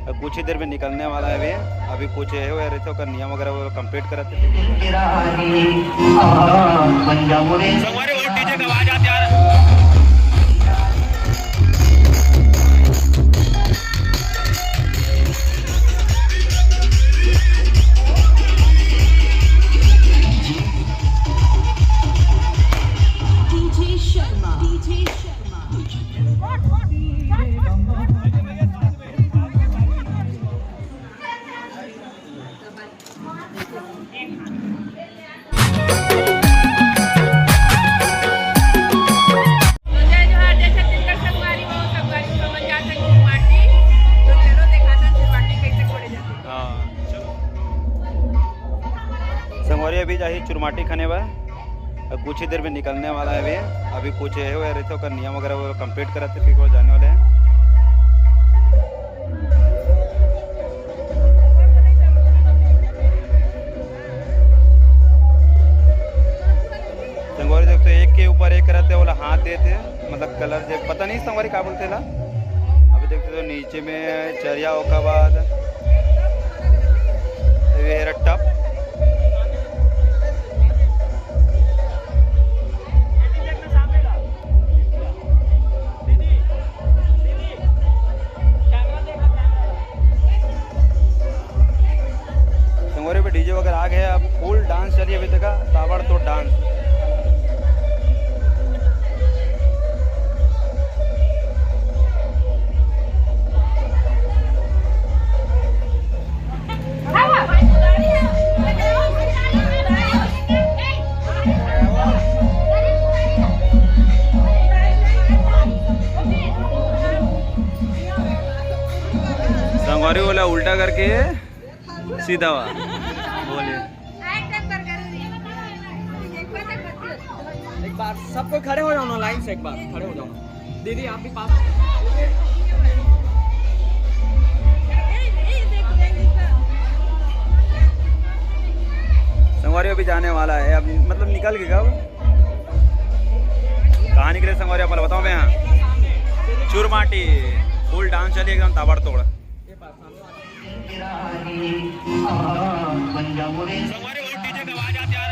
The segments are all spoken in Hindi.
कुछ ही देर में निकलने वाला है अभी कुछ है वो रहते का नियम वगैरह वो कंप्लीट कराते थे। संगवारी वो डीजे का आवाज आती यार। संगवारी अभी जाही चुरमाटी खाने बा कुछ ही देर में निकलने वाला है अभी कुछ है वो रहते का नियम वगैरह वो कंप्लीट कराते फिर वो जाने वाले हैं। संगवारी देखते एक के ऊपर एक रहते वाला हाथ देते मतलब कलर जो पता नहीं संगवारी क्या बोलते ला। अभी देखते तो नीचे में चरिया होगा बाद टप संगवारी पे डीजे वगैरह आ गए। अब फुल डांस चलिए अभी तक ताबड़ तोड़ डांस। संगवारी बोला उल्टा करके सीधा हुआ बोलिए। एक बार सब कोई खड़े हो जाओ ना, लाइन से एक बार खड़े हो जाओ। दीदी आप भी पास। संगवारी अभी जाने वाला है अब मतलब निकल के कब कहाँ निकले संगवारी आप बताओ। मैं यहाँ चुरमाटी फुल डांस चलिए एकदम ताबड़ तोड़। संगवारी वो डीजे का आवाज आती यार।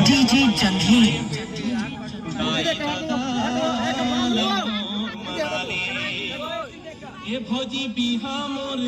डीजे जंगीर ये भौजी बिहा मोर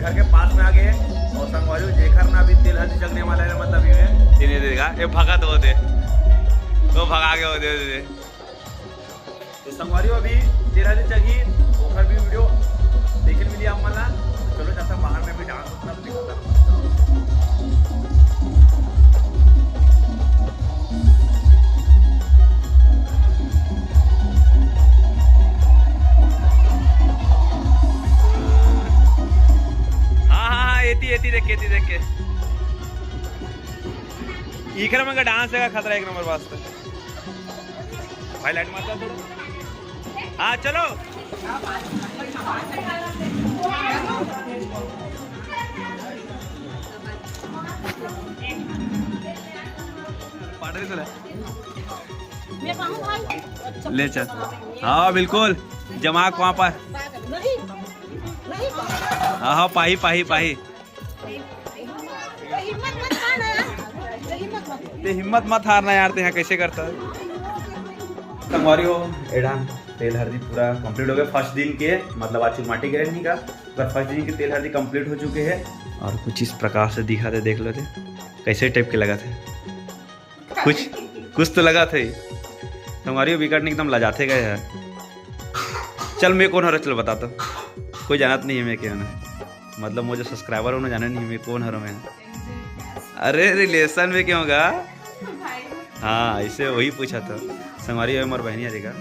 घर के पास में आ गए और संगवारी जेखर ना भी तिल हल्दी चलने वाला है मतलब ये देगा ये भगत होते तो भगा के होते तो संगवारी अभी तिल हल्दी चगी ओखर भी वीडियो देखे मिली आम्हाला चलो जब तक बाहर में भी डांस होता तो दिखता येती देख के इकडे मग डान्स आहे का खतरा एक नंबर वाजता भाई लाईट मारता थोडं हाँ चलो तुला ले चल हाँ बिल्कुल जमाक वहाँ पर हाँ हाँ पाही पाही पाही ते हिम्मत मत हारना यार ते यहाँ कैसे करता है संगवारी हो एडा तेल हल्दी पूरा कंप्लीट हो गया फर्स्ट दिन के, मतलब आज माटी गिरनी का पर फर्स्ट दिन के तेल हल्दी कंप्लीट हो चुके हैं। और कुछ इस प्रकार से दिखा थे, देख लो थे कैसे टाइप के लगा थे, कुछ तो लगा थे। हमारी विकट ने एकदम लजाते गए है। चल मैं कौन हो रहा, चलो बता तो, कोई जानत नहीं है मैं क्या ना, मतलब मुझे सब्सक्राइबर उन्हें जाना नहीं है मैं कौन हो रहा मैं। अरे रिलेशन में क्यों होगा, हाँ इसे वही पूछा था। संगवारी है मोर बहनी है देखा।